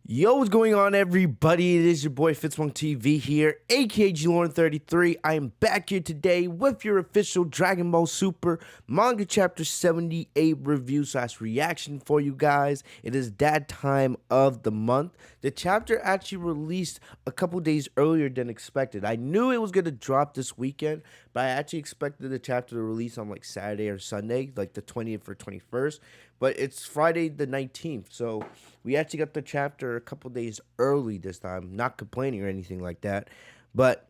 Yo, what's going on, everybody? It is your boy Fitz TV here, aka G-Lauren33. I am back here today with your official Dragon Ball Super Manga Chapter 78 review / reaction for you guys. It is that time of the month. The chapter actually released a couple days earlier than expected. I knew it was going to drop this weekend, but I actually expected the chapter to release on like Saturday or Sunday, like the 20th or 21st. But it's Friday the 19th, so we actually got the chapter a couple days early this time. Not complaining or anything like that. But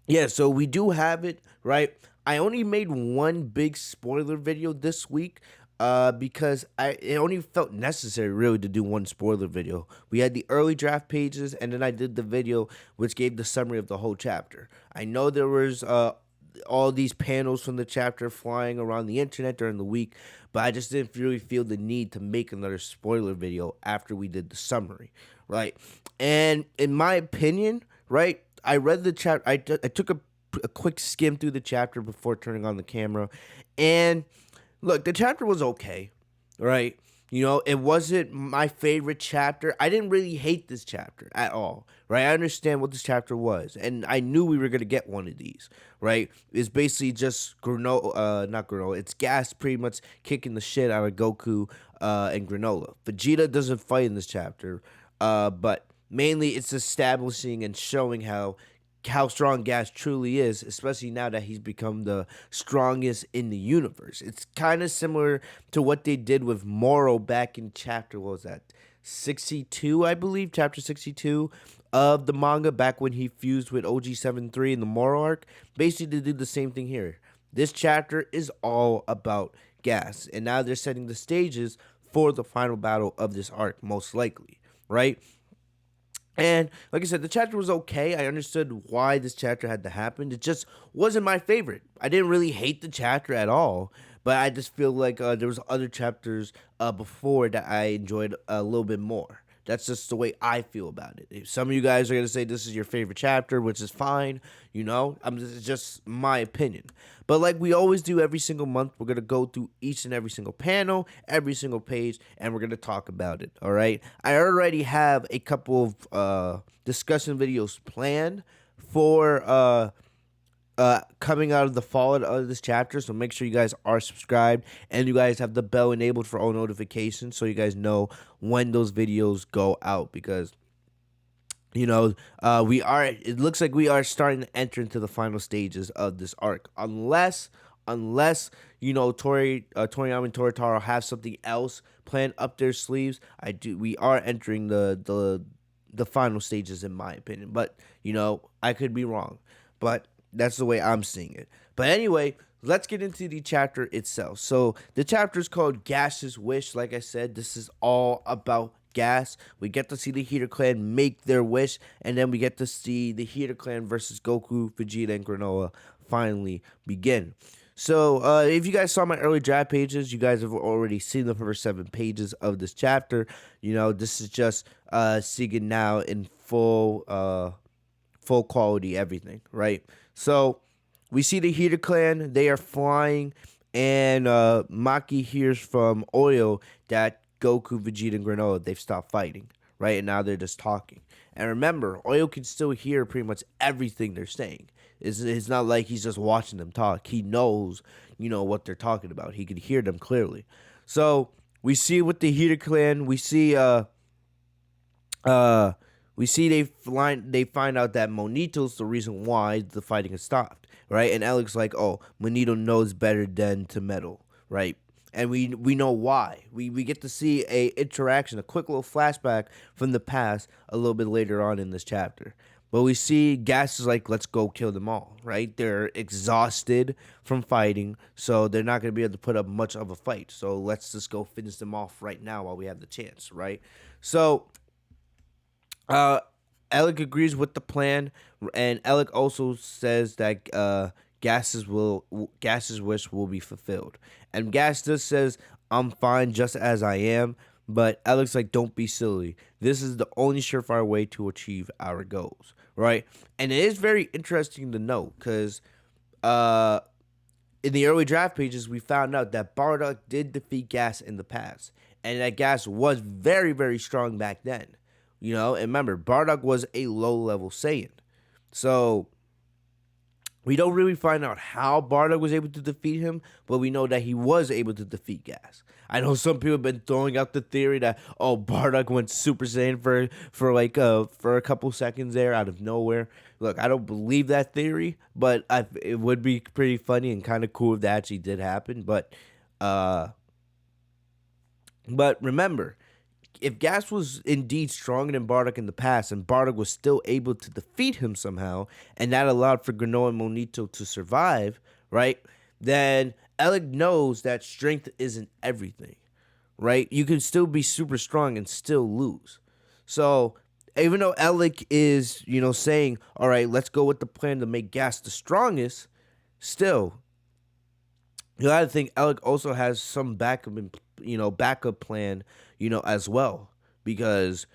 yeah, so we do have it, right? I only made one big spoiler video this week because it only felt necessary really to do one spoiler video. We had the early draft pages, and then I did the video which gave the summary of the whole chapter. I know there was all these panels from the chapter flying around the internet during the week, but I just didn't really feel the need to make another spoiler video after we did the summary, right? And in my opinion, right, I read the chapter. I took a quick skim through the chapter before turning on the camera, and look, the chapter was okay, right? You know, it wasn't my favorite chapter. I didn't really hate this chapter at all, right? I understand what this chapter was, and I knew we were going to get one of these, right? It's basically just Granola, not Granola, it's Gas pretty much kicking the shit out of Goku and Granola. Vegeta doesn't fight in this chapter, but mainly it's establishing and showing how strong Gas truly is, especially now that he's become the strongest in the universe. It's kind of similar to what they did with Moro back in chapter, what was that, 62, I believe, chapter 62 of the manga, back when he fused with OG-73 in the Moro arc. Basically, they did the same thing here. This chapter is all about Gas, and now they're setting the stages for the final battle of this arc, most likely, right? And like I said, the chapter was okay. I understood why this chapter had to happen. It just wasn't my favorite. I didn't really hate the chapter at all, but I just feel like there was other chapters before that I enjoyed a little bit more. That's just the way I feel about it. If some of you guys are going to say this is your favorite chapter, which is fine, you know, it's just my opinion. But like we always do every single month, we're going to go through each and every single panel, every single page, and we're going to talk about it, all right? I already have a couple of discussion videos planned for coming out of the fallout of this chapter, so make sure you guys are subscribed and you guys have the bell enabled for all notifications so you guys know when those videos go out, because you know it looks like we are starting to enter into the final stages of this arc, unless you know Toriyama and Toritaro have something else planned up their sleeves. We are entering the final stages in my opinion, but you know, I could be wrong, but that's the way I'm seeing it. But anyway, let's get into the chapter itself. So the chapter is called Gas's Wish. Like I said, this is all about Gas. We get to see the Heeter clan make their wish, and then we get to see the Heeter clan versus Goku, Vegeta, and Granola finally begin. So if you guys saw my early draft pages, you guys have already seen the first 7 pages of this chapter. You know, this is just seeing it now in full quality, everything, right? So we see the Heeter clan, they are flying, and Maki hears from Oil that Goku, Vegeta, and Granola, they've stopped fighting, right? And now they're just talking. And remember, Oil can still hear pretty much everything they're saying. It's not like he's just watching them talk. He knows, you know, what they're talking about. He can hear them clearly. So we see with the Heeter clan, we see they find out that Monito's the reason why the fighting has stopped, right? And Elec's like, oh, Monito knows better than to meddle, right? And we know why. We get to see a interaction, a quick little flashback from the past a little bit later on in this chapter. But we see Gas is like, let's go kill them all, right? They're exhausted from fighting, so they're not going to be able to put up much of a fight. So let's just go finish them off right now while we have the chance, right? So Elec agrees with the plan, and Elec also says that Gas's wish will be fulfilled. And Gas just says, I'm fine just as I am, but Elec's like, don't be silly. This is the only surefire way to achieve our goals, right? And it is very interesting to note, because in the early draft pages, we found out that Bardock did defeat Gas in the past, and that Gas was very, very strong back then. And remember, Bardock was a low-level Saiyan. So we don't really find out how Bardock was able to defeat him, but we know that he was able to defeat Gas. I know some people have been throwing out the theory that Bardock went Super Saiyan for a couple seconds there out of nowhere. Look, I don't believe that theory, but it would be pretty funny and kind of cool if that actually did happen. But remember, if Gas was indeed stronger than Bardock in the past, and Bardock was still able to defeat him somehow, and that allowed for Granolah and Monito to survive, right? Then Elec knows that strength isn't everything, right? You can still be super strong and still lose. So even though Elec is, saying, all right, let's go with the plan to make Gas the strongest, still, you gotta think Elec also has some backup plan, as well, because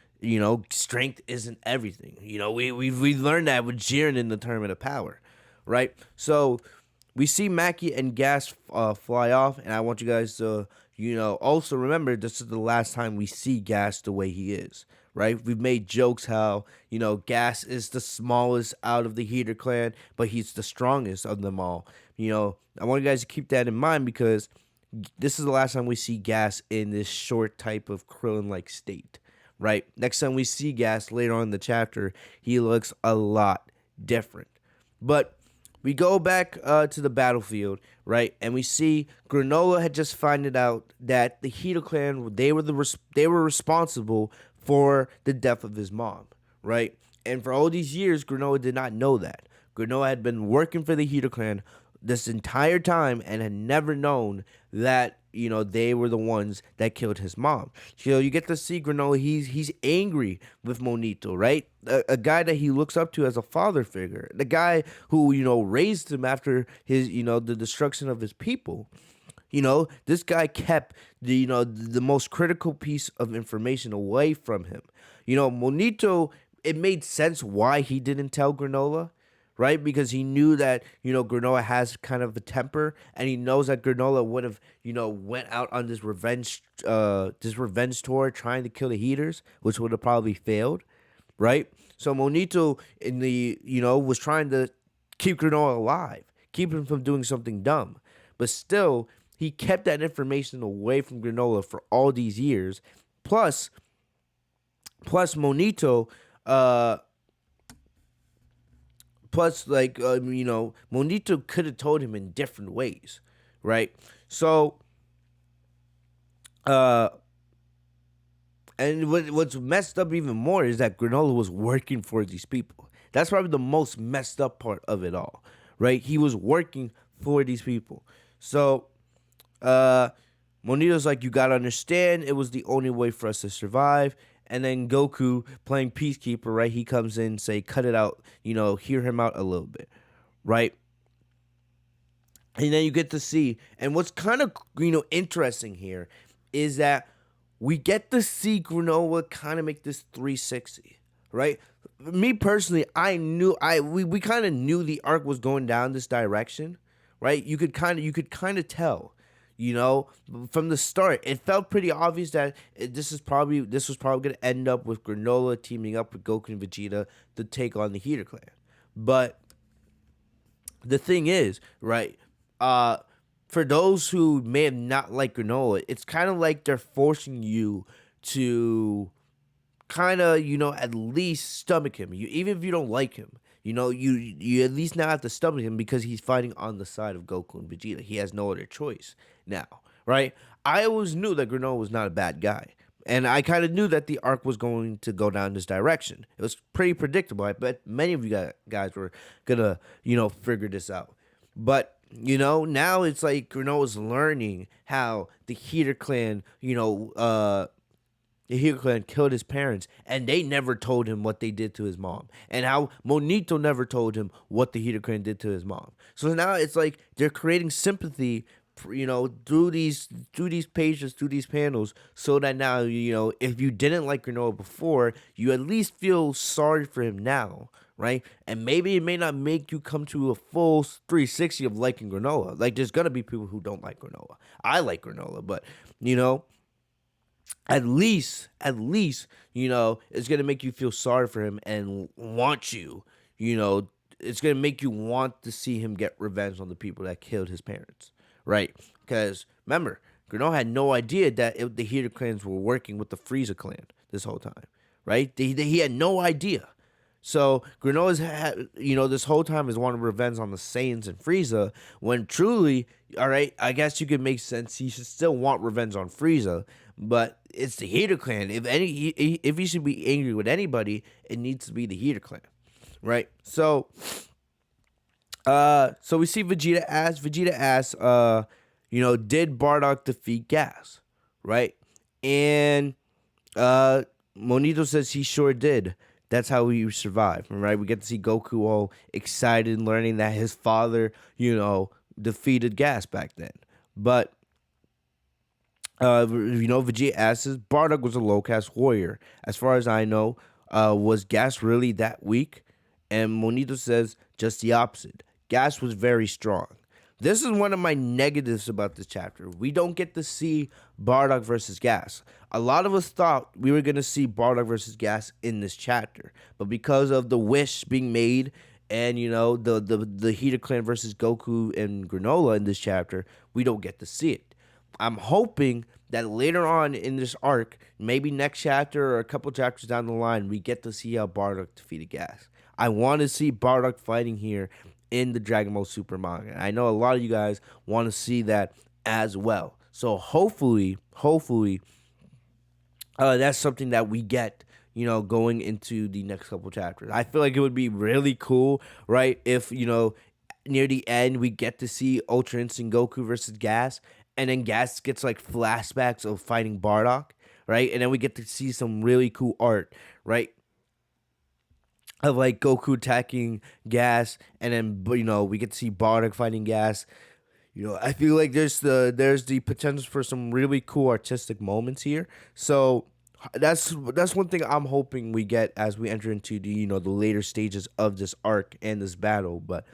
strength isn't everything. We learned that with Jiren in the Tournament of Power, right? So we see Mackie and Gas fly off, and I want you guys to also remember this is the last time we see Gas the way he is. Right, we've made jokes how Gas is the smallest out of the Heeter clan, but he's the strongest of them all. I want you guys to keep that in mind because this is the last time we see Gas in this short type of Krillin-like state. Right, next time we see Gas later on in the chapter, he looks a lot different. But we go back to the battlefield, right, and we see Granolah had just found out that the Heeter clan they were responsible for the death of his mom, right? And for all these years, Granolah did not know that. Granolah had been working for the Heeter clan this entire time and had never known that, they were the ones that killed his mom. You get to see Granolah, he's angry with Monito, right? A guy that he looks up to as a father figure. The guy who, raised him after his, the destruction of his people. This guy kept the most critical piece of information away from him. Monito, it made sense why he didn't tell Granolah, right? Because he knew that, Granolah has kind of a temper, and he knows that Granolah would have, went out on this revenge tour trying to kill the Heeters, which would have probably failed, right? So Monito was trying to keep Granolah alive, keep him from doing something dumb. But still, he kept that information away from Granolah for all these years. Plus Monito, Monito could have told him in different ways, right? So, and what's messed up even more is that Granolah was working for these people. That's probably the most messed up part of it all, right? He was working for these people. So, Monito's like, you gotta understand, it was the only way for us to survive. And then Goku, playing Peacekeeper, right, he comes in, say, cut it out, hear him out a little bit, right? And then you get to see, and what's kind of, interesting here is that we get to see Granolah kind of make this 360, right? Me personally, we kind of knew the arc was going down this direction, right? You could kind of tell, from the start. It felt pretty obvious that this was probably going to end up with Granolah teaming up with Goku and Vegeta to take on the Heeter clan. But the thing is, right, for those who may have not liked Granolah, it's kind of like they're forcing you to kind of, at least stomach him. Even if you don't like him, you at least now have to stomach him because he's fighting on the side of Goku and Vegeta. He has no other choice now, right? I always knew that Granolah was not a bad guy. And I kind of knew that the arc was going to go down this direction. It was pretty predictable. I bet many of you guys were going to, figure this out. But, now it's like Granola's learning how the Heeter clan, the Heeter clan killed his parents, and they never told him what they did to his mom. And how Monito never told him what the Heeter clan did to his mom. So now it's like they're creating sympathy, through these pages, through these panels, so that now, if you didn't like Granolah before, you at least feel sorry for him now, right? And maybe it may not make you come to a full 360 of liking Granolah. Like, there's gonna be people who don't like Granolah. I like Granolah, but, it's gonna make you feel sorry for him and want you, you know, it's gonna make you want to see him get revenge on the people that killed his parents, right? Because remember, Granolah had no idea that the Heeter clans were working with the Frieza clan this whole time, right? He had no idea. So Granola's had, this whole time is wanting revenge on the Saiyans and Frieza, when truly, all right, I guess you could make sense. He should still want revenge on Frieza, but it's the Heeter clan. If he should be angry with anybody, it needs to be the Heeter clan, right? So we see Vegeta asks, did Bardock defeat Gas, right? And Monito says he sure did. That's how he survived, right? We get to see Goku all excited, learning that his father, defeated Gas back then. But, Vegeta asks, Bardock was a low-caste warrior. As far as I know, was Gas really that weak? And Monito says just the opposite. Gas was very strong. This is one of my negatives about this chapter. We don't get to see Bardock versus Gas. A lot of us thought we were going to see Bardock versus Gas in this chapter. But because of the wish being made and, the Heeter clan versus Goku and Granola in this chapter, we don't get to see it. I'm hoping that later on in this arc, maybe next chapter or a couple chapters down the line, we get to see how Bardock defeated Gas. I want to see Bardock fighting here in the Dragon Ball Super manga. I know a lot of you guys want to see that as well. So hopefully, that's something that we get, going into the next couple chapters. I feel like it would be really cool, right? If, near the end, we get to see Ultra Instinct Goku versus Gas, and then Gas gets like flashbacks of fighting Bardock, right? And then we get to see some really cool art, right? Of like Goku attacking Gas, and then we get to see Bardock fighting Gas. I feel like there's the potential for some really cool artistic moments here. So that's one thing I'm hoping we get as we enter into the the later stages of this arc and this battle. But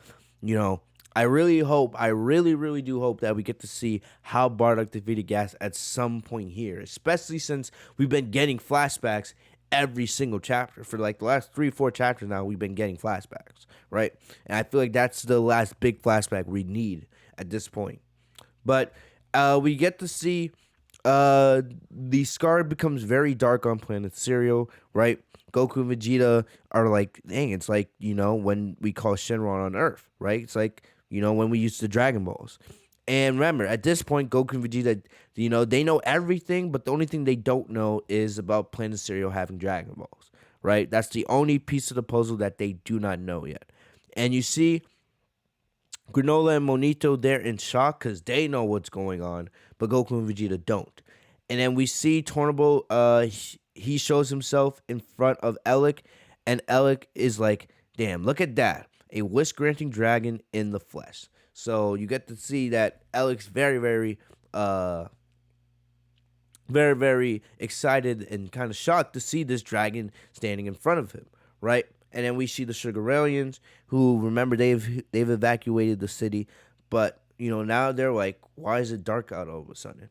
I really really do hope that we get to see how Bardock defeated Gas at some point here, especially since we've been getting flashbacks every single chapter. For like the last 3-4 chapters now, we've been getting flashbacks, right? And I feel like that's the last big flashback we need at this point. But we get to see the scar becomes very dark on planet Cereal, right? Goku and Vegeta are like, dang, it's like, when we call Shenron on Earth, right? It's like, when we used the Dragon Balls. And remember, at this point, Goku and Vegeta, they know everything, but the only thing they don't know is about Planet Cereal having Dragon Balls, right? That's the only piece of the puzzle that they do not know yet. And you see Granola and Monito, they're in shock because they know what's going on, but Goku and Vegeta don't. And then we see Tornable, he shows himself in front of Elec, and Elec is like, damn, look at that. A wish-granting dragon in the flesh. So you get to see that Alec's very, very excited and kind of shocked to see this dragon standing in front of him, right? And then we see the Sugaralians, who, remember, they've evacuated the city, but now they're like, why is it dark out all of a sudden?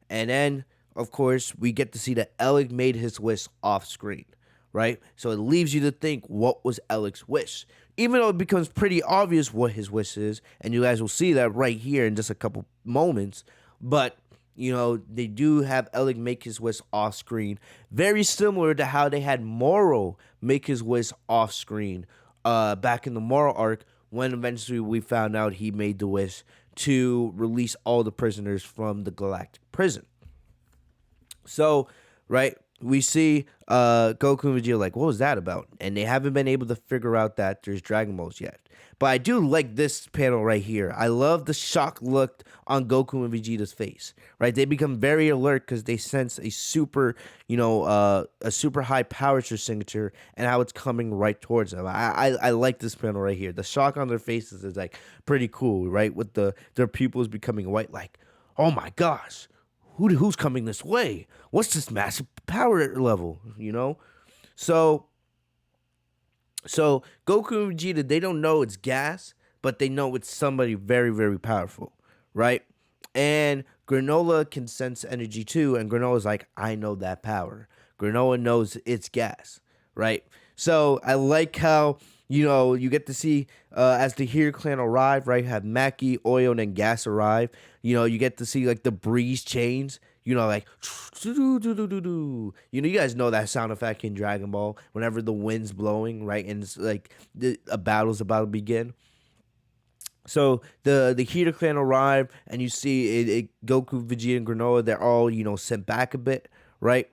And then, of course, we get to see that Elec made his wish off screen, right? So it leaves you to think, what was Alec's wish? Even though it becomes pretty obvious what his wish is, and you guys will see that right here in just a couple moments, but, they do have Elec make his wish off screen, very similar to how they had Moro make his wish off screen back in the Moro arc, when eventually we found out he made the wish to release all the prisoners from the galactic prison. So, right, we see Goku and Vegeta like, what was that about? And they haven't been able to figure out that there's Dragon Balls yet. But I do like this panel right here. I love the shock look on Goku and Vegeta's face, right? They become very alert because they sense a super, a super high power signature and how it's coming right towards them. I like this panel right here. The shock on their faces is like pretty cool, right? With their pupils becoming white, like, oh my gosh. Who's coming this way? What's this massive power level, So Goku and Vegeta, they don't know it's Gas, but they know it's somebody very, very powerful, right? And Granola can sense energy too, and Granola's like, I know that power. Granola knows it's gas, right? So I like how you get to see as the Heeter clan arrive, right? Have Mackie, Oil, and then Gas arrive. You get to see like the breeze change. Like you guys know that sound effect in Dragon Ball whenever the wind's blowing, right? And it's like a battle's about to begin. So the Heeter clan arrive, and you see Goku, Vegeta, and Granola. They're all sent back a bit, right?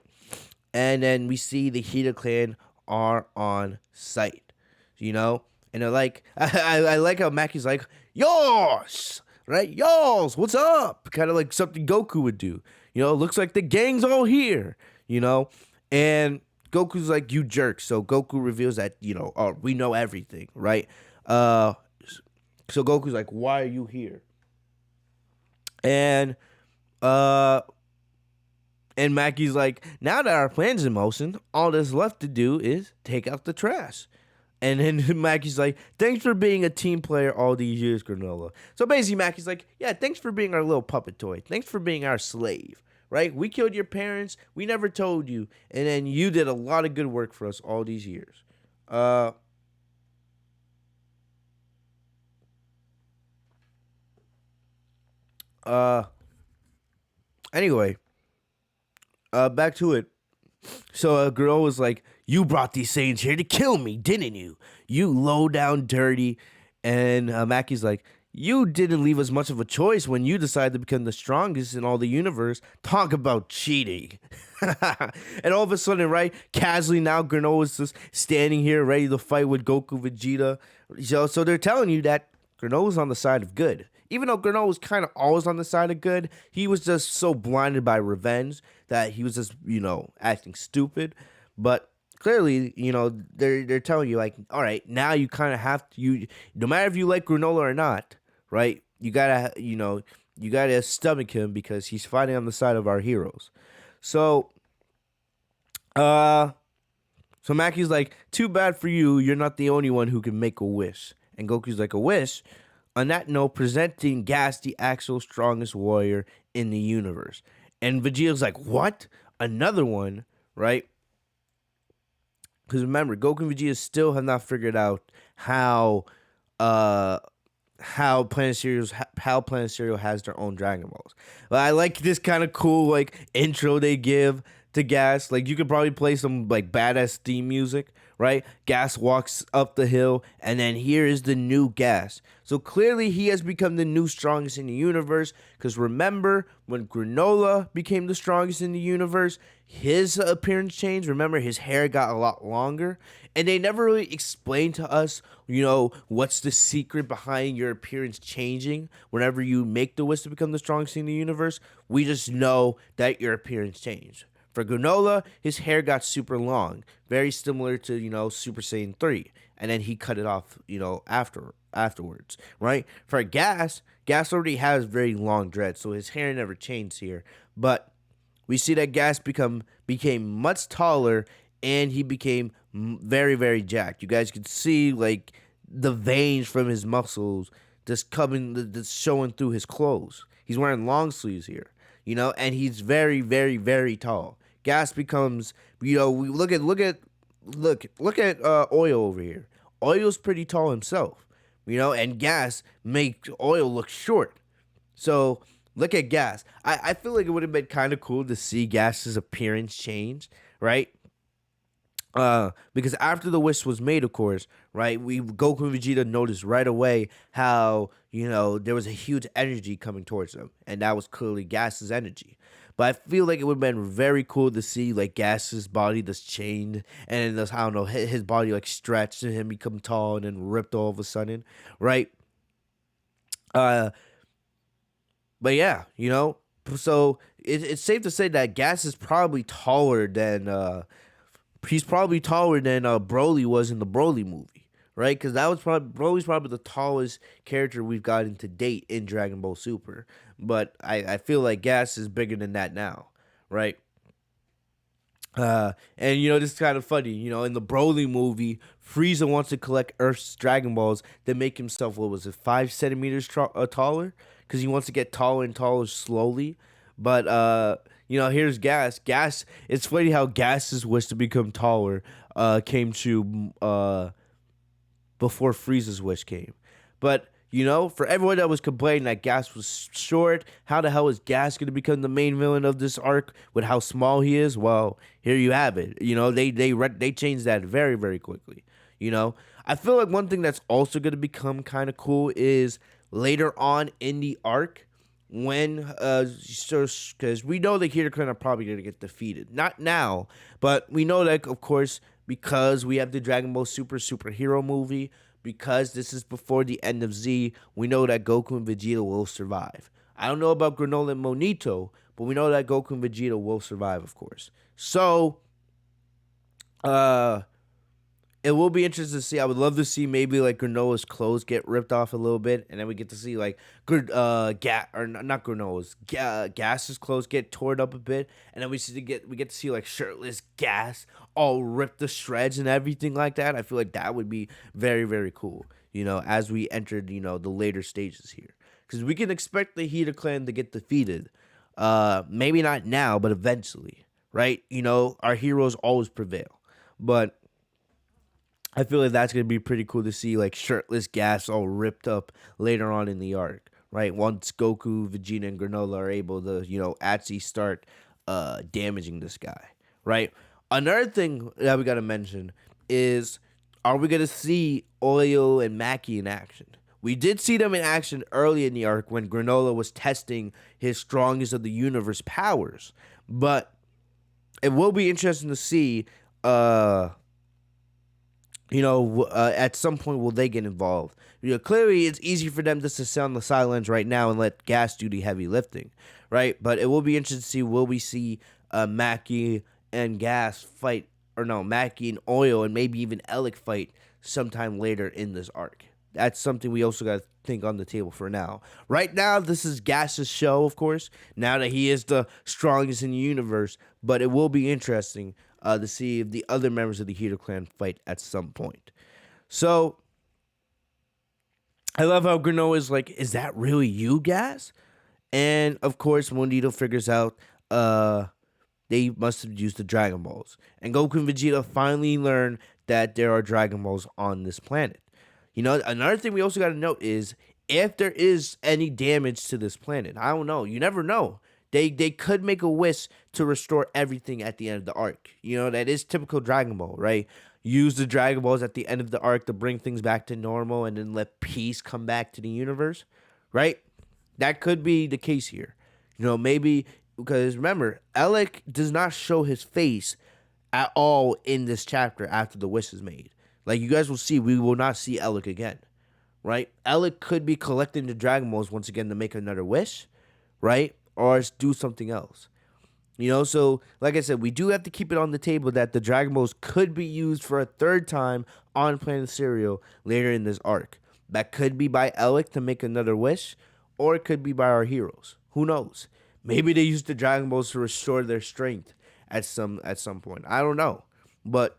And then we see the Heeter clan are on site, and they're like, I like how Mackie's like, yours, right? Yours, what's up? Kind of like something Goku would do. Looks like the gang's all here, and Goku's like, you jerk. So Goku reveals that, oh, we know everything, right? So Goku's like, why are you here? And Mackie's like, now that our plan's in motion, all that's left to do is take out the trash. And then Mackie's like, thanks for being a team player all these years, Granola. So basically, Mackie's like, yeah, thanks for being our little puppet toy. Thanks for being our slave, right? We killed your parents. We never told you. And then you did a lot of good work for us all these years. Anyway, back to it. So a girl was like, you brought these Saiyans here to kill me, didn't you? You low down dirty. And Mackie's like, you didn't leave us much of a choice when you decided to become the strongest in all the universe. Talk about cheating. And all of a sudden, right, casually now Granola's just standing here ready to fight with Goku, Vegeta. So they're telling you that Granola's on the side of good. Even though Granolah was kind of always on the side of good, he was just so blinded by revenge that he was just, acting stupid. But clearly, they're telling you, like, all right, now you kind of have to, no matter if you like Granolah or not, right, you gotta stomach him because he's fighting on the side of our heroes. So, Mackie's like, too bad for you, you're not the only one who can make a wish. And Goku's like, a wish? On that note, presenting Gas, the actual strongest warrior in the universe. And Vegeta's like, what? Another one, right? Because remember, Goku and Vegeta still have not figured out how Planet Cereal has their own Dragon Balls. But I like this kind of cool like intro they give to Gas. Like you could probably play some like badass theme music, right? Gas walks up the hill, and then here is the new Gas. So clearly he has become the new strongest in the universe. Because remember, when Granola became the strongest in the universe, his appearance changed. Remember, his hair got a lot longer. And they never really explained to us, what's the secret behind your appearance changing whenever you make the wish to become the strongest in the universe. We just know that your appearance changed. For Granola, his hair got super long, very similar to, Super Saiyan 3. And then he cut it off, afterwards, right? For Gas already has very long dreads, so his hair never changed here. But we see that Gas became much taller, and he became very, very jacked. You guys could see, like, the veins from his muscles just showing through his clothes. He's wearing long sleeves here, and he's very, very, very tall. Gas becomes, we look at Oil over here. Oil's pretty tall himself, and Gas make Oil look short. So look at Gas. I feel like it would have been kind of cool to see Gas's appearance change, right? Because after the wish was made, of course, right, Goku and Vegeta noticed right away how, there was a huge energy coming towards them, and that was clearly Gas's energy. But I feel like it would have been very cool to see, like, Gas's body just changed, and then, I don't know, his body, like, stretched, and him become tall, and then ripped all of a sudden, right? But yeah, so it's safe to say that Gas is probably taller than, Broly was in the Broly movie, right? Because Broly's probably the tallest character we've gotten to date in Dragon Ball Super. But I feel like Gas is bigger than that now, right? And this is kind of funny. In the Broly movie, Frieza wants to collect Earth's Dragon Balls that make himself, what was it, 5 centimeters taller, because he wants to get taller and taller slowly. But here's Gas. Gas. It's funny how Gas's wish to become taller came to before Frieza's wish came. But for everyone that was complaining that Gas was short, how the hell is Gas going to become the main villain of this arc with how small he is? Well, here you have it. They changed that very, very quickly. I feel like one thing that's also going to become kind of cool is later on in the arc when because we know the Heeter clan are probably going to get defeated. Not now, but we know that, of course, because we have the Dragon Ball superhero movie, because this is before the end of Z, we know that Goku and Vegeta will survive. I don't know about Granola and Monito, but we know that Goku and Vegeta will survive, of course. So, it will be interesting to see. I would love to see maybe like Granola's clothes get ripped off a little bit, and then we get to see like not Granola's Gas's clothes get torn up a bit, and then we get to see like shirtless Gas all ripped to shreds and everything like that. I feel like that would be very, very cool. As we entered the later stages here, because we can expect the Heeter clan to get defeated. Maybe not now, but eventually, right? Our heroes always prevail, but I feel like that's gonna be pretty cool to see, like shirtless Gas all ripped up later on in the arc, right? Once Goku, Vegeta, and Granola are able to, actually start damaging this guy, right? Another thing that we gotta mention is, are we gonna see Oil and Mackie in action? We did see them in action early in the arc when Granola was testing his strongest of the universe powers, but it will be interesting to see. At some point, will they get involved? Clearly, it's easy for them just to sit on the sidelines right now and let Gas do the heavy lifting, right? But it will be interesting to see, will we see Mackie and Gas fight, or no, Mackie and Oil, and maybe even Elec fight sometime later in this arc? That's something we also got to think on the table for now. Right now, this is Gas's show, of course, now that he is the strongest in the universe, but it will be interesting to see if the other members of the Heeter clan fight at some point. So, I love how Granola is like, is that really you, Gas? And, of course, Monito figures out they must have used the Dragon Balls. And Goku and Vegeta finally learn that there are Dragon Balls on this planet. Another thing we also got to note is, if there is any damage to this planet, I don't know. You never know. They could make a wish to restore everything at the end of the arc. That is typical Dragon Ball, right? Use the Dragon Balls at the end of the arc to bring things back to normal and then let peace come back to the universe, right? That could be the case here. Maybe, because remember, Elec does not show his face at all in this chapter after the wish is made. Like you guys will see, we will not see Elec again, right? Elec could be collecting the Dragon Balls once again to make another wish, right? Or do something else. So like I said, we do have to keep it on the table that the Dragon Balls could be used for a third time on Planet Cereal later in this arc. That could be by Elec to make another wish, or it could be by our heroes. Who knows? Maybe they use the Dragon Balls to restore their strength at some point. I don't know. But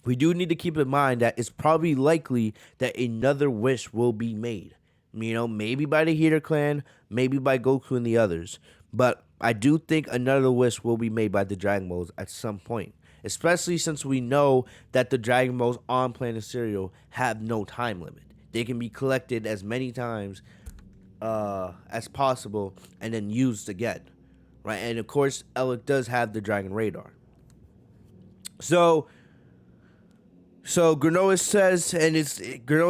we do need to keep in mind that it's probably likely that another wish will be made. Maybe by the Heeter clan, maybe by Goku and the others. But I do think another wish will be made by the Dragon Balls at some point. Especially since we know that the Dragon Balls on Planet Cereal have no time limit. They can be collected as many times as possible and then used again. Right? And of course, Elec does have the Dragon Radar. So Granola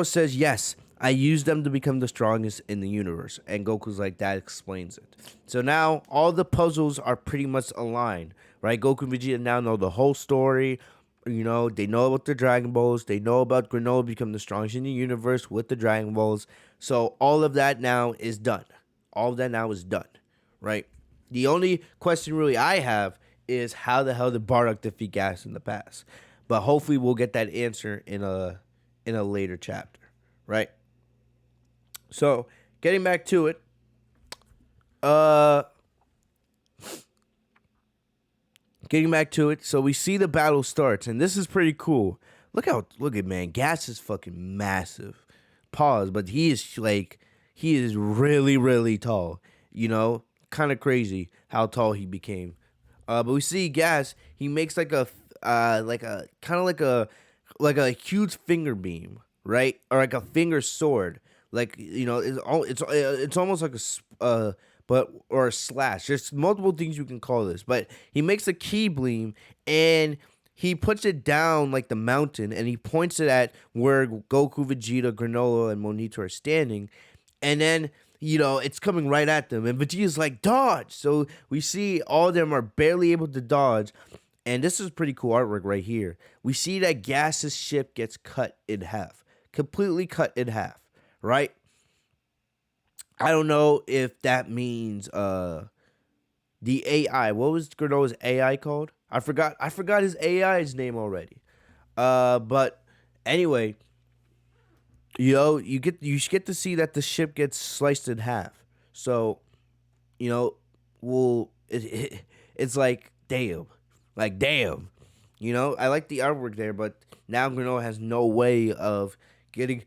says, yes, I used them to become the strongest in the universe. And Goku's like, that explains it. So now all the puzzles are pretty much aligned, right? Goku and Vegeta now know the whole story. They know about the Dragon Balls. They know about Granola becoming the strongest in the universe with the Dragon Balls. So all of that now is done. All of that now is done, right? The only question really I have is, how the hell did Bardock defeat Gas in the past? But hopefully we'll get that answer in a later chapter, right? So, getting back to it, getting back to it. So we see the battle starts, and this is pretty cool. Look at man, Gas is fucking massive. Pause, but he is really, really tall. Kind of crazy how tall he became. But we see Gas. He makes like a kind of like a huge finger beam, right, or like a finger sword. It's almost like or a slash. There's multiple things you can call this, but he makes a key beam and he puts it down like the mountain, and he points it at where Goku, Vegeta, Granola, and Monito are standing, and then it's coming right at them, and Vegeta's like, dodge. So we see all of them are barely able to dodge, and this is pretty cool artwork right here. We see that Gas's ship gets cut in half, completely cut in half, right? I don't know if that means the AI. What was Granola's AI called? I forgot his AI's name already. But anyway, you get to see that the ship gets sliced in half. So, it's like damn. I like the artwork there, but now Granola has no way of getting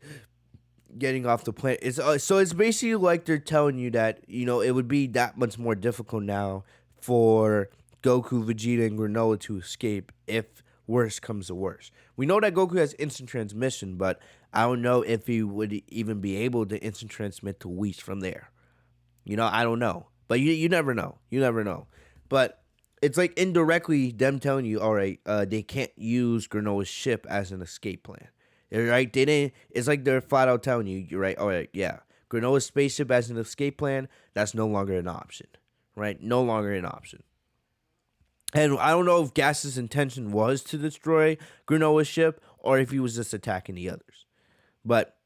off the planet. It's basically like they're telling you that it would be that much more difficult now for Goku, Vegeta, and Granola to escape if worse comes to worse. We know that Goku has instant transmission, but I don't know if he would even be able to instant transmit to Whis from there. I don't know, but you never know. You never know, but it's like indirectly them telling you, all right, they can't use Granola's ship as an escape plan. Right? They didn't. It's like they're flat out telling you, you're right. All right, yeah. Granola's spaceship as an escape plan, that's no longer an option. Right? No longer an option. And I don't know if Gas's intention was to destroy Granola's ship or if he was just attacking the others. But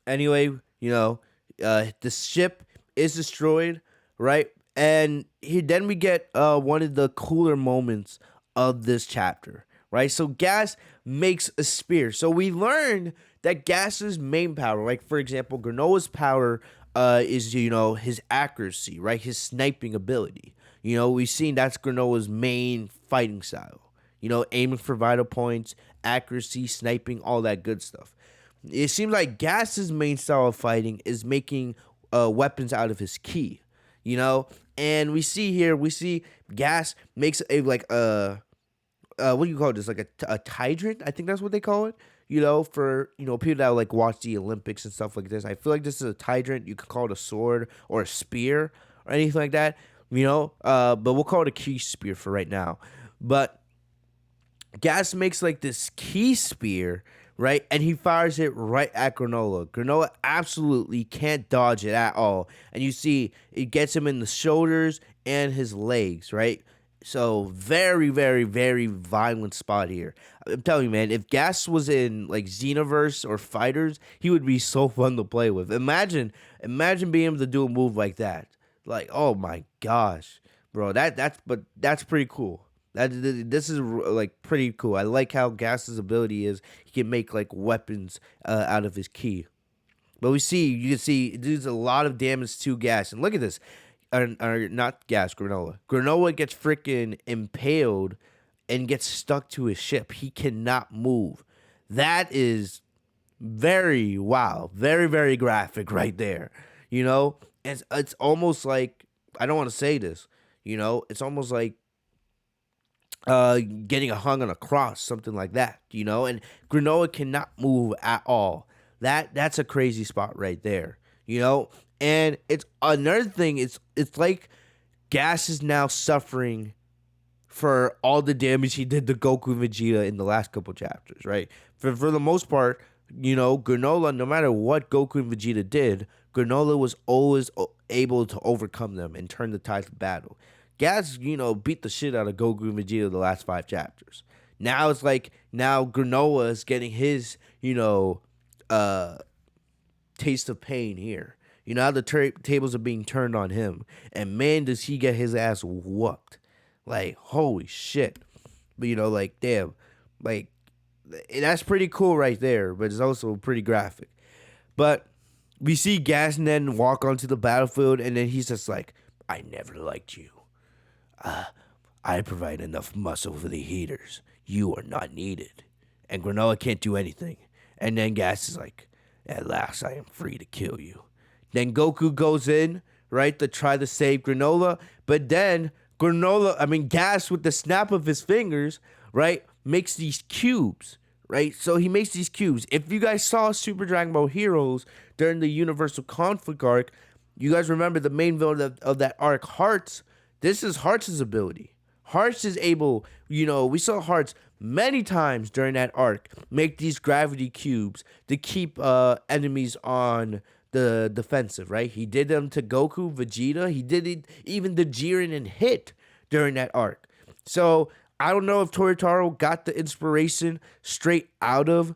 anyway, the ship is destroyed, right? And then we get one of the cooler moments of this chapter, right? So Gas makes a spear. So we learned that Gas's main power, like for example, Granola's power is his accuracy, right? His sniping ability. We've seen that's Granola's main fighting style. Aiming for vital points, accuracy, sniping, all that good stuff. It seems like Gas's main style of fighting is making weapons out of his ki. And we see Gas makes what do you call this? Like a hydrant? I think that's what they call it. For people that like watch the Olympics and stuff like this. I feel like this is a hydrant. You could call it a sword or a spear or anything like that. But we'll call it a key spear for right now. But Gas makes like this key spear, right? And he fires it right at Granola. Granola absolutely can't dodge it at all. And you see it gets him in the shoulders and his legs, right? So very, very, very violent spot here. I'm telling you, man, if Gas was in like Xenoverse or Fighters, he would be so fun to play with. Imagine being able to do a move like that. Like, oh my gosh, bro, that's pretty cool. This is like pretty cool. I like how Gas's ability is he can make like weapons out of his ki. But you can see there's a lot of damage to Gas, and look at this. Or not Gas, Granola. Granola gets freaking impaled and gets stuck to his ship. He cannot move. That is very very graphic right there. It's almost like, I don't want to say this. It's almost like getting hung on a cross, something like that. And Granola cannot move at all. That's a crazy spot right there. And it's another thing. It's like Gas is now suffering for all the damage he did to Goku and Vegeta in the last couple chapters, right? For the most part, Granola, no matter what Goku and Vegeta did, Granola was always able to overcome them and turn the tide of battle. Gas, beat the shit out of Goku and Vegeta the last 5 chapters. Now it's like Granola is getting his, taste of pain here. How the tables are being turned on him. And man, does he get his ass whooped. Like, holy shit. But, like, damn. Like, that's pretty cool right there. But it's also pretty graphic. But we see Gas and then walk onto the battlefield. And then he's just like, I never liked you. I provide enough muscle for the Heeters. You are not needed. And Granola can't do anything. And then Gas is like, at last I am free to kill you. Then Goku goes in, right, to try to save Granola. But then Gas with the snap of his fingers, right, makes these cubes, right? So he makes these cubes. If you guys saw Super Dragon Ball Heroes during the Universal Conflict arc, you guys remember the main villain of that arc, Hearts. This is Hearts' ability. Hearts is able, we saw Hearts many times during that arc make these gravity cubes to keep enemies on the defensive, right? He did them to Goku, Vegeta. He did it even to Jiren and Hit during that arc. So I don't know if Toritaro got the inspiration straight out of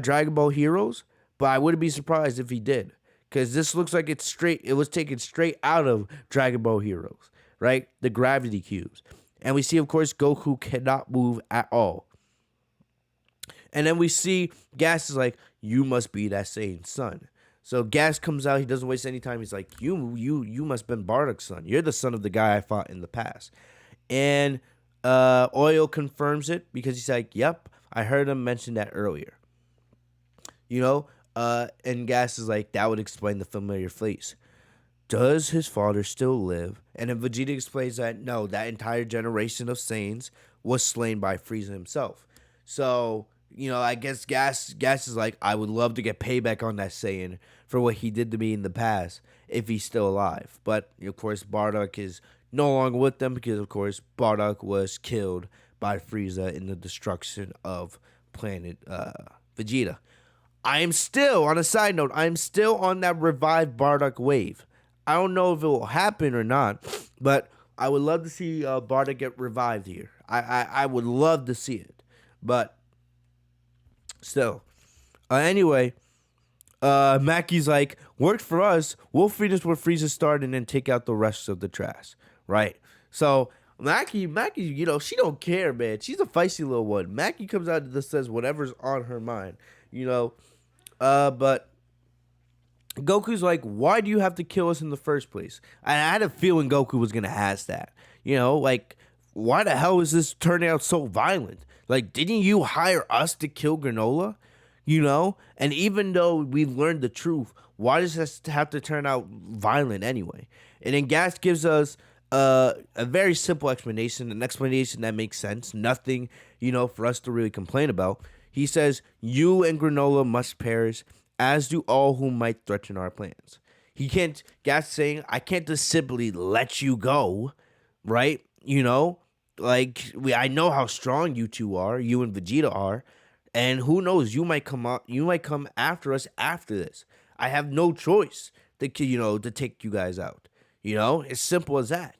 Dragon Ball Heroes, but I wouldn't be surprised if he did, because this looks like it was taken straight out of Dragon Ball Heroes, right? The gravity cubes. And we see, of course, Goku cannot move at all. And then we see Gas is like, you must be that Saiyan's son. So Gas comes out. He doesn't waste any time. He's like, you must have been Bardock's son. You're the son of the guy I fought in the past. And Oil confirms it because he's like, yep, I heard him mention that earlier. And Gas is like, that would explain the familiar face. Does his father still live? And then Vegeta explains that no, that entire generation of Saiyans was slain by Frieza himself. So, I guess Gas is like, I would love to get payback on that Saiyan for what he did to me in the past if he's still alive. But, of course, Bardock is no longer with them because, of course, Bardock was killed by Frieza in the destruction of planet Vegeta. On a side note, I am still on that revived Bardock wave. I don't know if it will happen or not, but I would love to see Bardock get revived here. I would love to see it, but still. Anyway, Mackey's like, worked for us. We'll finish where Frieza started and then take out the rest of the trash, right? So Mackey, she don't care, man. She's a feisty little one. Mackey comes out and just says whatever's on her mind, but Goku's like, why do you have to kill us in the first place? I had a feeling Goku was going to ask that. Why the hell is this turning out so violent? Like, didn't you hire us to kill Granola? And even though we've learned the truth, why does this have to turn out violent anyway? And then Gas gives us a very simple explanation, an explanation that makes sense. Nothing, for us to really complain about. He says, you and Granola must perish, as do all who might threaten our plans. Gas saying, I can't just simply let you go, right? I know how strong you two are, you and Vegeta are, and who knows, you might come after us after this. I have no choice to take you guys out. It's simple as that.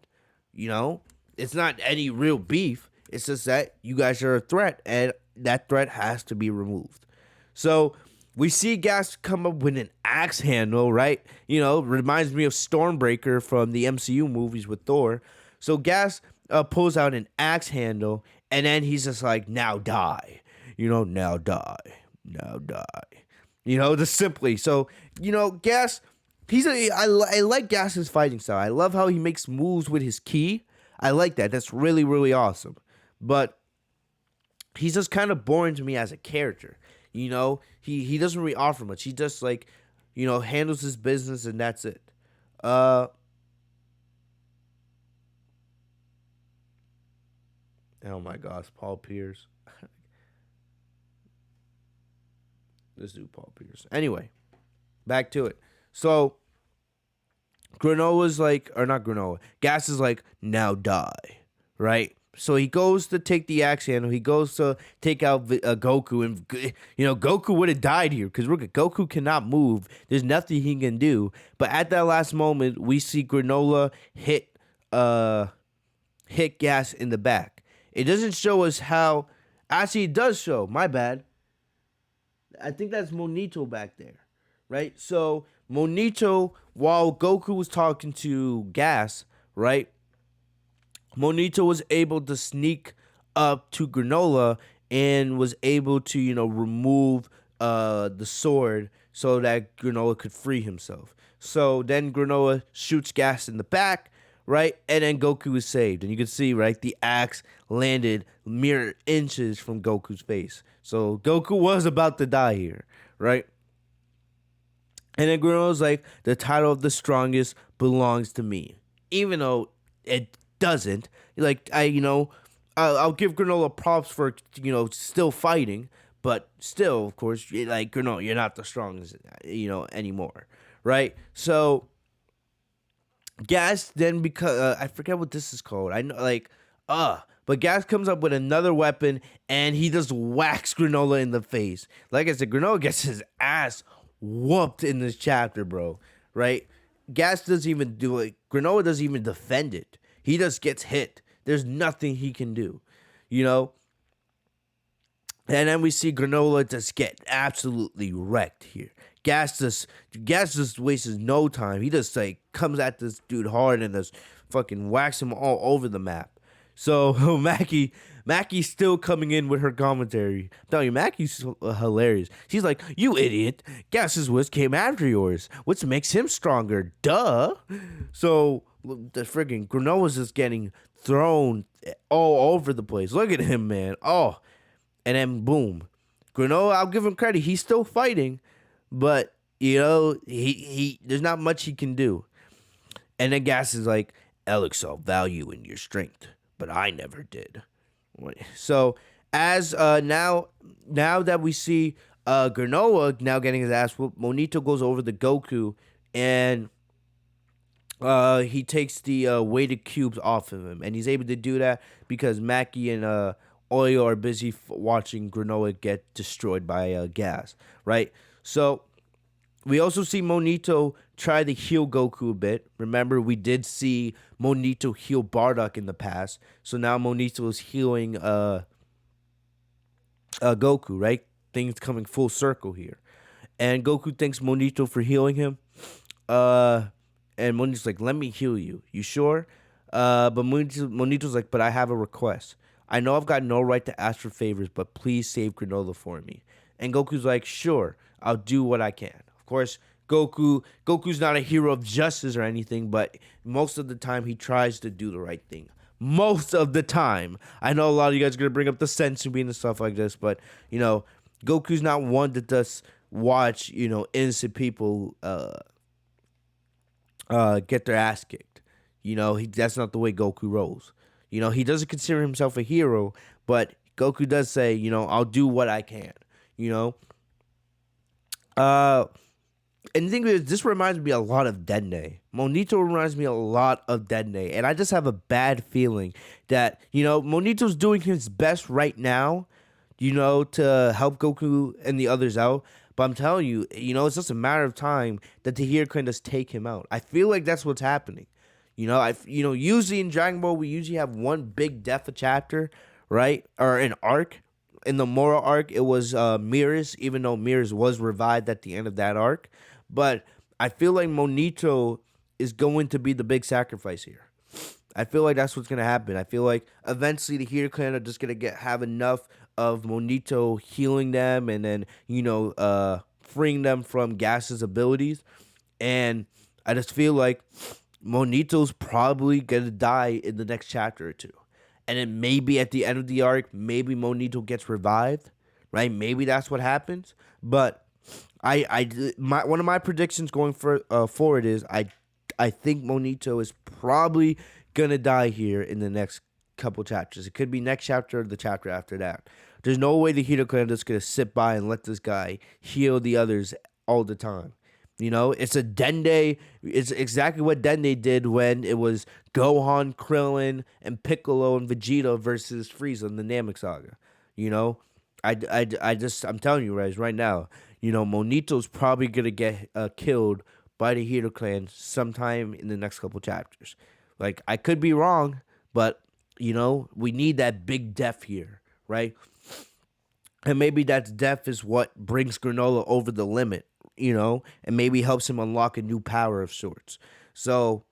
It's not any real beef. It's just that you guys are a threat, and that threat has to be removed. So we see Gas come up with an axe handle, right? Reminds me of Stormbreaker from the MCU movies with Thor. So Gas pulls out an axe handle, and then he's just like, now die. Now die. Now die. Just simply. So, Gas, I like Gas's fighting style. I love how he makes moves with his ki. I like that. That's really, really awesome. But he's just kind of boring to me as a character. He doesn't really offer much. He just handles his business and that's it. Oh my gosh, Paul Pierce. Let's do Paul Pierce. Anyway, back to it. So Granola's like, or not Granola, Gas is like, now die, right? So he goes to take the axe handle. He goes to take out Goku, and Goku would have died here because Goku cannot move. There's nothing he can do. But at that last moment, we see Granola hit Gas in the back. It doesn't show us how. Actually, it does show. My bad. I think that's Monito back there, right? So Monito, while Goku was talking to Gas, right? Monito was able to sneak up to Granola and was able to, remove the sword so that Granola could free himself. So then Granola shoots Gas in the back, right? And then Goku is saved. And you can see, right, the axe landed mere inches from Goku's face. So Goku was about to die here, right? And then Granola's like, the title of the strongest belongs to me. Even though it doesn't. Like, I'll give Granola props for, still fighting. But still, of course, like, Granola, you're not the strongest, anymore, right? So, Gas then, because, I forget what this is called. I know, like, but Gas comes up with another weapon, and he just whacks Granola in the face. Like I said, Granola gets his ass whooped in this chapter, bro, right? Gas doesn't even do it. Granola doesn't even defend it. He just gets hit. There's nothing he can do, you know? And then we see Granola just get absolutely wrecked here. Gas just wastes no time. He just like comes at this dude hard and just fucking whacks him all over the map. So Mackie's still coming in with her commentary. I'm telling you, Mackie's hilarious. She's like, "You idiot! Gas's whiz came after yours, which makes him stronger. Duh." So the friggin' Granola's just getting thrown all over the place. Look at him, man. Oh. And then boom, Granola. I'll give him credit. He's still fighting, but he there's not much he can do. And then Gas is like, Elec saw value in your strength, but I never did. So as now that we see Granola now getting his ass whooped, Monito goes over to Goku and he takes the weighted cubes off of him, and he's able to do that because Mackie and Oyo are busy watching Granola get destroyed by Gas, right? So we also see Monito try to heal Goku a bit. Remember, we did see Monito heal Bardock in the past, so now Monito is healing Goku, right? Things coming full circle here, and Goku thanks Monito for healing him. And Monito's like, "Let me heal you. You sure?" But Monito's like, "But I have a request. I know I've got no right to ask for favors, but please save Granola for me." And Goku's like, "Sure, I'll do what I can." Of course, Goku's not a hero of justice or anything, but most of the time he tries to do the right thing. Most of the time. I know a lot of you guys are going to bring up the senzu bean and stuff like this, but, Goku's not one that does watch, innocent people get their ass kicked. That's not the way Goku rolls. He doesn't consider himself a hero, but Goku does say, I'll do what I can, And the thing is, this reminds me a lot of Dende. Monito reminds me a lot of Dende, and I just have a bad feeling that, Monito's doing his best right now, to help Goku and the others out. But I'm telling you, it's just a matter of time that the Heeter can just take him out. I feel like that's what's happening. Usually in Dragon Ball, we usually have one big death a chapter, right? Or an arc. In the Moro arc, it was Mirrors, even though Mirrors was revived at the end of that arc. But I feel like Monito is going to be the big sacrifice here. I feel like that's what's going to happen. I feel like eventually the Heeter clan are just going to have enough of Monito healing them and then, freeing them from Gas's abilities. And I just feel like Monito's probably going to die in the next chapter or two. And then maybe at the end of the arc, maybe Monito gets revived, right? Maybe that's what happens. But one of my predictions going forward is I think Monito is probably going to die here in the next couple chapters. It could be next chapter or the chapter after that. There's no way the Heeter clan is going to sit by and let this guy heal the others all the time. It's a Dende. It's exactly what Dende did when it was Gohan, Krillin, and Piccolo and Vegeta versus Frieza in the Namek Saga. I'm telling you guys right now, Monito's probably gonna get killed by the Heeter clan sometime in the next couple chapters. Like, I could be wrong, but we need that big death here, right? And maybe that death is what brings Granola over the limit. And maybe helps him unlock a new power of sorts. So,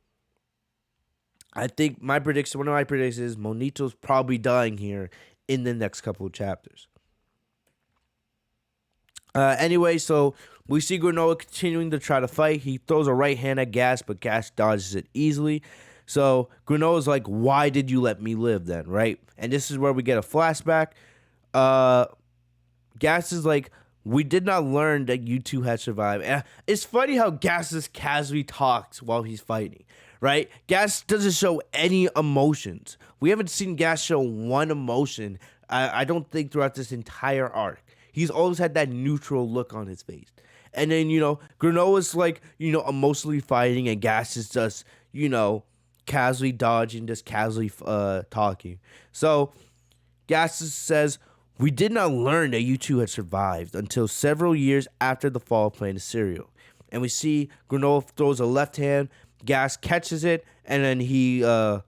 I think one of my predictions is Monito's probably dying here in the next couple of chapters. Anyway, so we see Granola continuing to try to fight. He throws a right hand at Gas, but Gas dodges it easily. So Granola's like, why did you let me live then, right? And this is where we get a flashback. Gas is like, we did not learn that you two had survived. And it's funny how Gas just casually talks while he's fighting, right? Gas doesn't show any emotions. We haven't seen Gas show one emotion, I don't think, throughout this entire arc. He's always had that neutral look on his face. And then, Granola's like, emotionally fighting, and Gas is just, casually dodging, just casually talking. So Gas says, we did not learn that you two had survived until several years after the fall of planet cereal. And we see Granola throws a left hand, Gas catches it, and then he crushes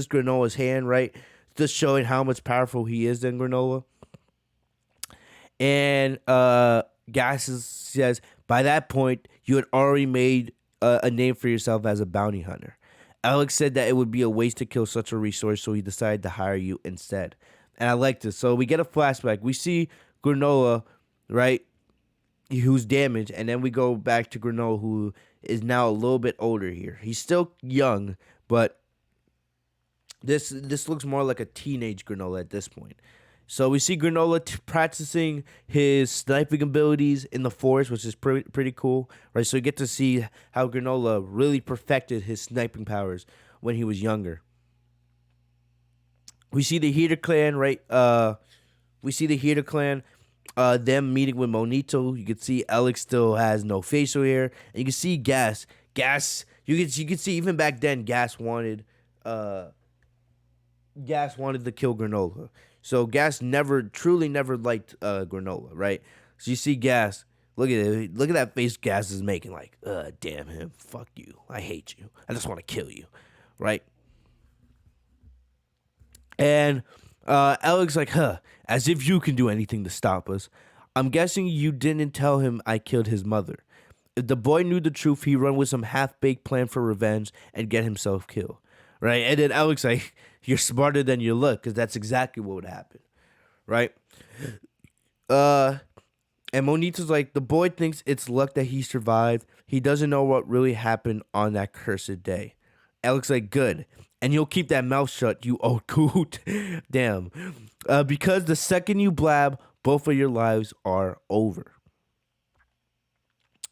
Granola's hand, right? Just showing how much powerful he is than Granola. And Gas says, by that point, you had already made a name for yourself as a bounty hunter. Elec said that it would be a waste to kill such a resource, so he decided to hire you instead. And I like this. So we get a flashback. We see Granola, right, who's damaged, and then we go back to Granola, who is now a little bit older here. He's still young, but this looks more like a teenage Granola at this point. So we see Granola practicing his sniping abilities in the forest, which is pretty cool, right? So you get to see how Granola really perfected his sniping powers when he was younger. We see the Heeter clan, right? We see the Heeter clan, them meeting with Monito. You can see Elec still has no facial hair, and you can see Gas. You can see even back then, Gas wanted to kill Granola. So Gas truly never liked Granola, right? So you see Gas, look at it, look at that face Gas is making, like, damn him, fuck you, I hate you, I just want to kill you, right? And Alec's like, as if you can do anything to stop us. I'm guessing you didn't tell him I killed his mother. If the boy knew the truth, he'd run with some half-baked plan for revenge and get himself killed, right? And then Alec's like, you're smarter than you look, because that's exactly what would happen, right? And Monito's like, the boy thinks it's luck that he survived. He doesn't know what really happened on that cursed day. Alec's like, good. And you'll keep that mouth shut, you old coot. Damn. Because the second you blab, both of your lives are over.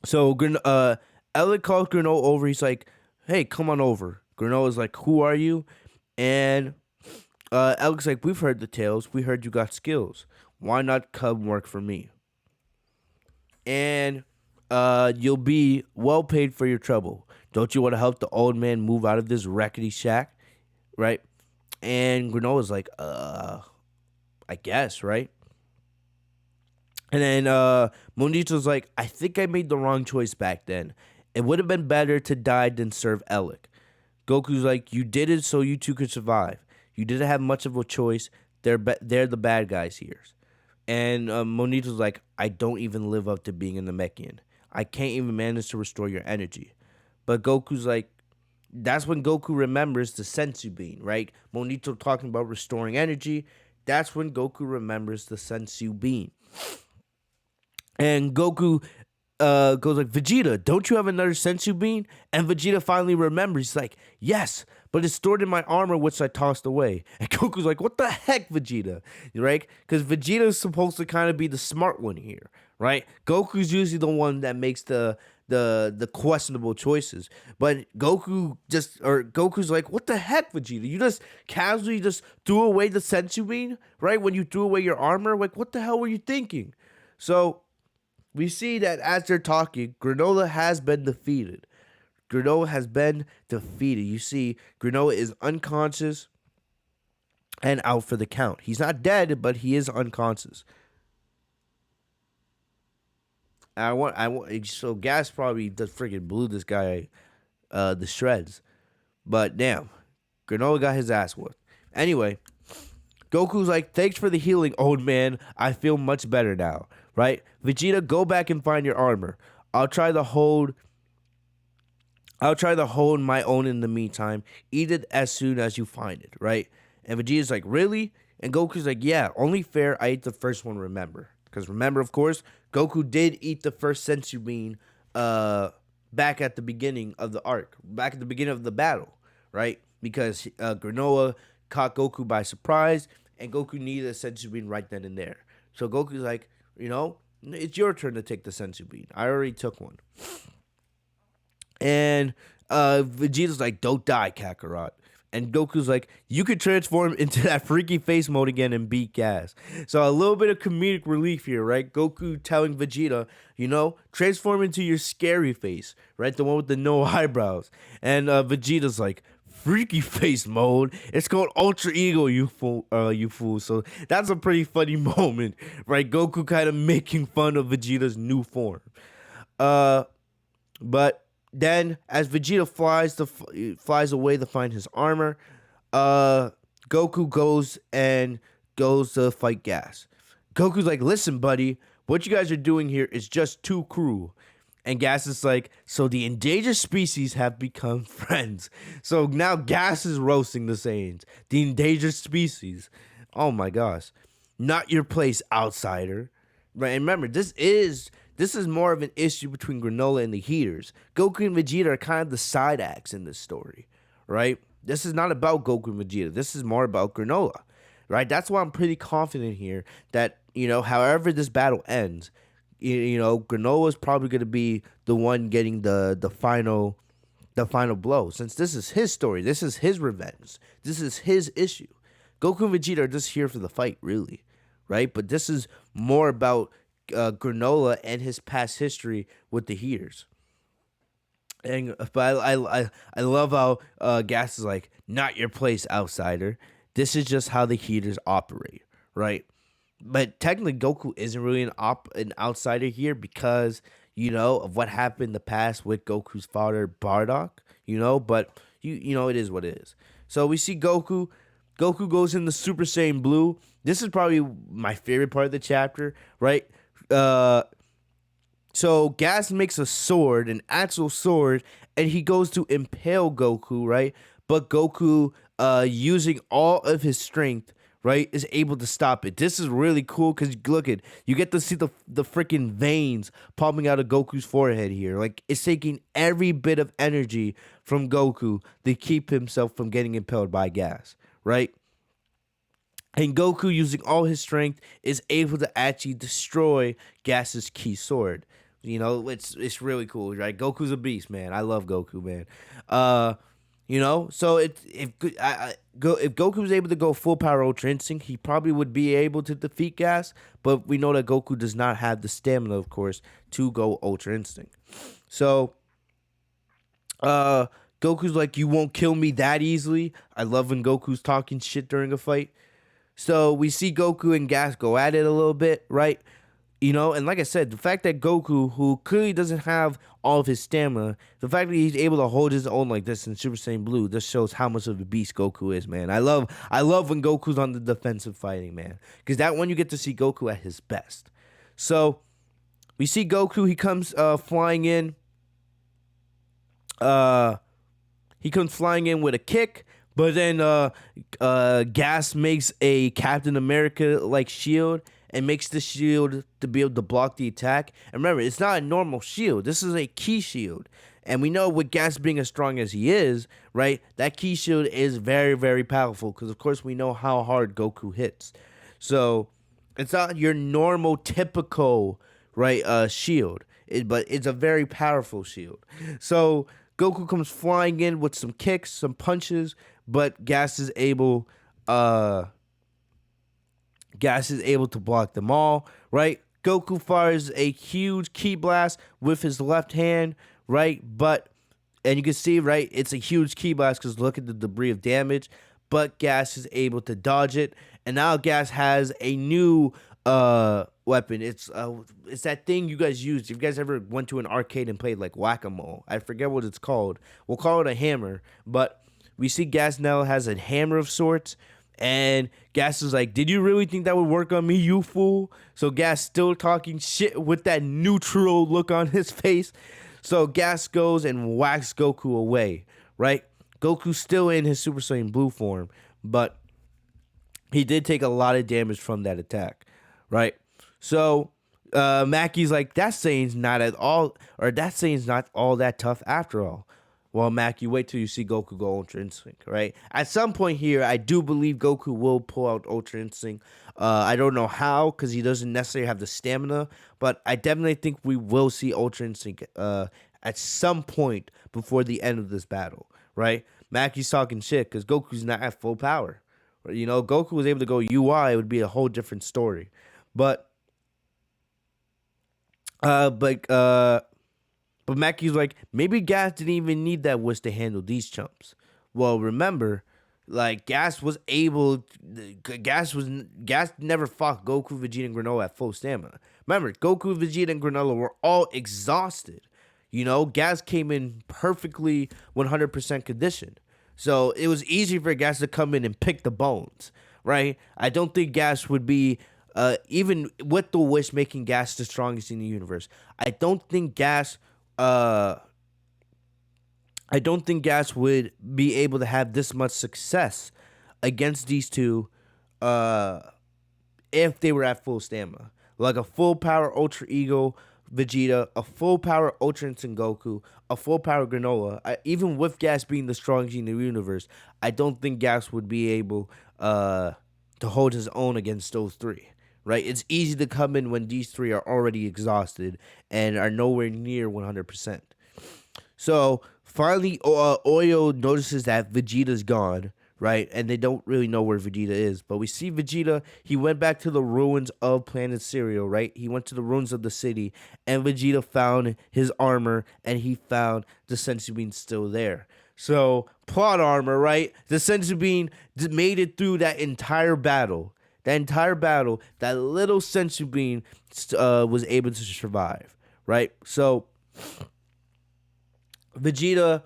So Elec calls Granola over. He's like, hey, come on over. Granola's like, who are you? And Alec's like, we've heard the tales. We heard you got skills. Why not come work for me? And you'll be well paid for your trouble. Don't you want to help the old man move out of this rackety shack? Right? And Granola's like, I guess, right? And then Monito's like, I think I made the wrong choice back then. It would have been better to die than serve Elec. Goku's like, you did it so you two could survive. You didn't have much of a choice. They're the bad guys here. And Monito's like, I don't even live up to being a Namekian. I can't even manage to restore your energy. But Goku's like, that's when Goku remembers the Sensu Bean, right? Monito talking about restoring energy. That's when Goku remembers the Sensu Bean. And Goku goes like, Vegeta, don't you have another Sensu Bean? And Vegeta finally remembers. He's like, yes, but it's stored in my armor, which I tossed away. And Goku's like, what the heck, Vegeta? Right? Because Vegeta's supposed to kind of be the smart one here, right? Goku's usually the one that makes the questionable choices. But Goku's like, what the heck, Vegeta? You just casually just threw away the Sensu Bean, right? When you threw away your armor, like, what the hell were you thinking? So we see that as they're talking, Granola has been defeated. You see, Granola is unconscious and out for the count. He's not dead, but he is unconscious. So Gas probably just freaking blew this guy the shreds. But damn, Granola got his ass whooped. Anyway, Goku's like, thanks for the healing, old man. I feel much better now, right? Vegeta, go back and find your armor. I'll try to hold my own in the meantime. Eat it as soon as you find it, right? And Vegeta's like, really? And Goku's like, yeah, only fair. I ate the first one, remember. Because remember, of course, Goku did eat the first Sensu Bean back at the beginning of the arc, back at the beginning of the battle, right? Because Granola caught Goku by surprise, and Goku needed a senzu bean right then and there. So Goku's like, it's your turn to take the senzu bean. I already took one. And Vegeta's like, don't die, Kakarot. And Goku's like, you could transform into that freaky face mode again and beat Gas. So a little bit of comedic relief here, right? Goku telling Vegeta, transform into your scary face, right? The one with the no eyebrows. And Vegeta's like, freaky face mode? It's called Ultra Ego, you fool. So that's a pretty funny moment, right? Goku kind of making fun of Vegeta's new form. But then, as Vegeta flies away to find his armor, Goku goes to fight Gas. Goku's like, listen, buddy, what you guys are doing here is just too cruel. And Gas is like, so the endangered species have become friends. So now Gas is roasting the Saiyans. The endangered species. Oh my gosh. Not your place, outsider. Right, and remember, this is more of an issue between Granola and the Heeters. Goku and Vegeta are kind of the side acts in this story, right? This is not about Goku and Vegeta. This is more about Granola, right? That's why I'm pretty confident here that, however this battle ends, Granola is probably going to be the one getting the final blow. Since this is his story, this is his revenge, this is his issue. Goku and Vegeta are just here for the fight, really, right? But this is more about Granola and his past history with the Heeters. But I love how Gas is like, not your place, outsider. This is just how the Heeters operate, right? But technically, Goku isn't really an outsider here because, of what happened in the past with Goku's father, Bardock, but, it is what it is. So we see Goku. Goku goes into Super Saiyan Blue. This is probably my favorite part of the chapter, right? So Gas makes a sword, an actual sword, and he goes to impale Goku, right? But Goku, using all of his strength, right, is able to stop it. This is really cool because you get to see the freaking veins popping out of Goku's forehead here. Like, it's taking every bit of energy from Goku to keep himself from getting impaled by Gas, right? And Goku, using all his strength, is able to actually destroy Gas's key sword. It's really cool, right? Goku's a beast, man. I love Goku, man. So if Goku was able to go full power Ultra Instinct, he probably would be able to defeat Gas. But we know that Goku does not have the stamina, of course, to go Ultra Instinct. So, Goku's like, you won't kill me that easily. I love when Goku's talking shit during a fight. So we see Goku and Gas go at it a little bit, right? And like I said, the fact that Goku, who clearly doesn't have all of his stamina, the fact that he's able to hold his own like this in Super Saiyan Blue, just shows how much of a beast Goku is, man. I love when Goku's on the defensive fighting, man, because that one you get to see Goku at his best. So we see Goku. He comes flying in. He comes flying in with a kick. But then Gas makes a Captain America-like shield and makes the shield to be able to block the attack. And remember, it's not a normal shield. This is a key shield. And we know with Gas being as strong as he is, right, that key shield is very, very powerful because, of course, we know how hard Goku hits. So it's not your normal, typical, right, shield. But it's a very powerful shield. So Goku comes flying in with some kicks, some punches, but Gas is able to block them all, right? Goku fires a huge ki blast with his left hand, right? And you can see, right, it's a huge ki blast because look at the debris of damage, but Gas is able to dodge it, and now Gas has a new weapon. It's that thing you guys used. If you guys ever went to an arcade and played like whack-a-mole, I forget what it's called. We'll call it a hammer, but we see Gas now has a hammer of sorts, and Gas is like, did you really think that would work on me, you fool? So Gas still talking shit with that neutral look on his face. So Gas goes and whacks Goku away, right? Goku's still in his Super Saiyan Blue form, but he did take a lot of damage from that attack, right? So Mackey's like, that saying's not at all, or that saying's not all that tough after all. Well, Mackey, wait till you see Goku go Ultra Instinct, right? At some point here, I do believe Goku will pull out Ultra Instinct. I don't know how, because he doesn't necessarily have the stamina, but I definitely think we will see Ultra Instinct at some point before the end of this battle, right? Mackey's talking shit, because Goku's not at full power. You know, Goku was able to go UI, it would be a whole different story. But Mackey's like, maybe Gas didn't even need that wish to handle these chumps. Well, remember, like Gas never fought Goku, Vegeta, and Granola at full stamina. Remember, Goku, Vegeta, and Granola were all exhausted. You know, Gas came in perfectly 100% conditioned. So it was easy for Gas to come in and pick the bones, right? I don't think Gas would be, even with the wish making Gas the strongest in the universe, I don't think Gas would be able to have this much success against these two if they were at full stamina. Like a full power Ultra Ego Vegeta, a full power Ultra Instinct Goku, a full power Granola. Even with Gas being the strongest in the universe, I don't think Gas would be able to hold his own against those three. Right? It's easy to come in when these three are already exhausted and are nowhere near 100%. So finally, Oyo notices that Vegeta's gone, right? And they don't really know where Vegeta is. But we see Vegeta, he went back to the ruins of Planet Cereal, right? He went to the ruins of the city, and Vegeta found his armor, and he found the Senzu Bean still there. So, plot armor, right? The Senzu Bean made it through that entire battle. That little Senzu Bean was able to survive, right? So, Vegeta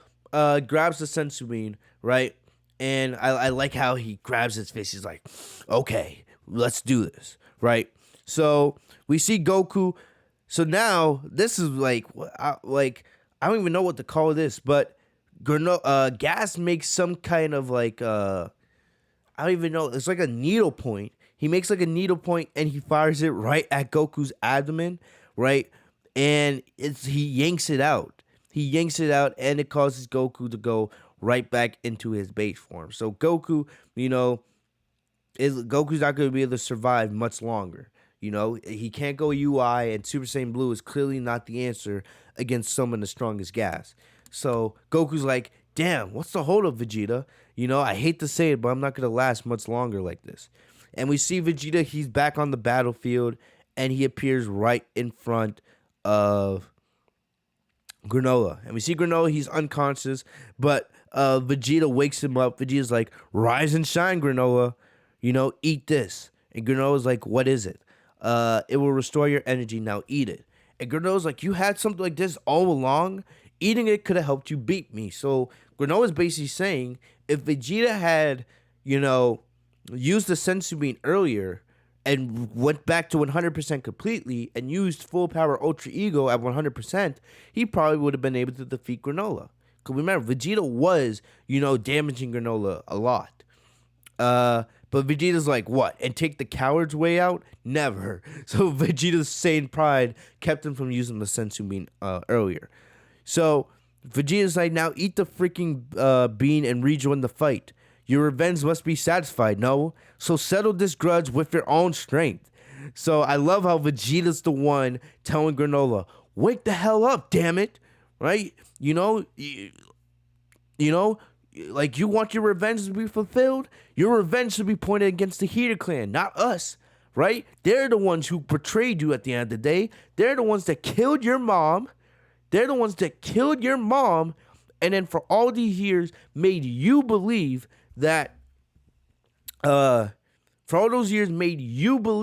grabs the Senzu Bean, right? And I like how he grabs his face. He's like, okay, let's do this, right? So, we see Goku. So now, this is I don't even know what to call this, but Gas makes some kind of I don't even know. It's like a needle point. He makes like a needle point and he fires it right at Goku's abdomen, right? And he yanks it out. And it causes Goku to go right back into his base form. So Goku, Goku's not going to be able to survive much longer. You know, he can't go UI, and Super Saiyan Blue is clearly not the answer against someone as strong as Gas. So Goku's like, damn, what's the hold up, Vegeta? I hate to say it, but I'm not going to last much longer like this. And we see Vegeta, he's back on the battlefield, and he appears right in front of Granola. And we see Granola, he's unconscious, but Vegeta wakes him up. Vegeta's like, rise and shine, Granola. Eat this. And Granola's like, what is it? It will restore your energy, now eat it. And Granola's like, you had something like this all along? Eating it could have helped you beat me. So Granola's basically saying, if Vegeta had, used the Senzu Bean earlier and went back to 100% completely and used full power Ultra Ego at 100%, he probably would have been able to defeat Granola. Because remember, Vegeta was, damaging Granola a lot. But Vegeta's like, what? And take the coward's way out? Never. So Vegeta's sane pride kept him from using the Senzu Bean earlier. So Vegeta's like, now eat the freaking bean and rejoin the fight. Your revenge must be satisfied, no? So settle this grudge with your own strength. So I love how Vegeta's the one telling Granola, wake the hell up, damn it. Right? You want your revenge to be fulfilled? Your revenge should be pointed against the Heeter clan, not us. Right? They're the ones who betrayed you at the end of the day. They're the ones that killed your mom. And then for all these years made you believe that or for all those years made you work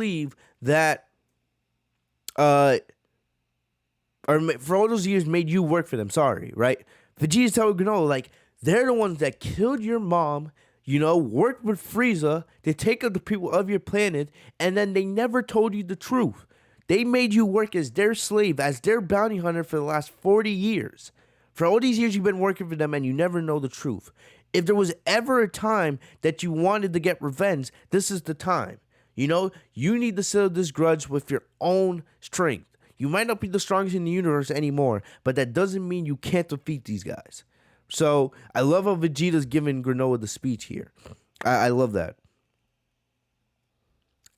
for them, right? Vegeta's telling Granola, like, they're the ones that killed your mom, worked with Frieza to take up the people of your planet, and then they never told you the truth. They made you work as their slave, as their bounty hunter for the last 40 years. For all these years you've been working for them and you never know the truth. If there was ever a time that you wanted to get revenge, this is the time. You know, you need to settle this grudge with your own strength. You might not be the strongest in the universe anymore, but that doesn't mean you can't defeat these guys. So I love how Vegeta's giving Granolah the speech here. I love that.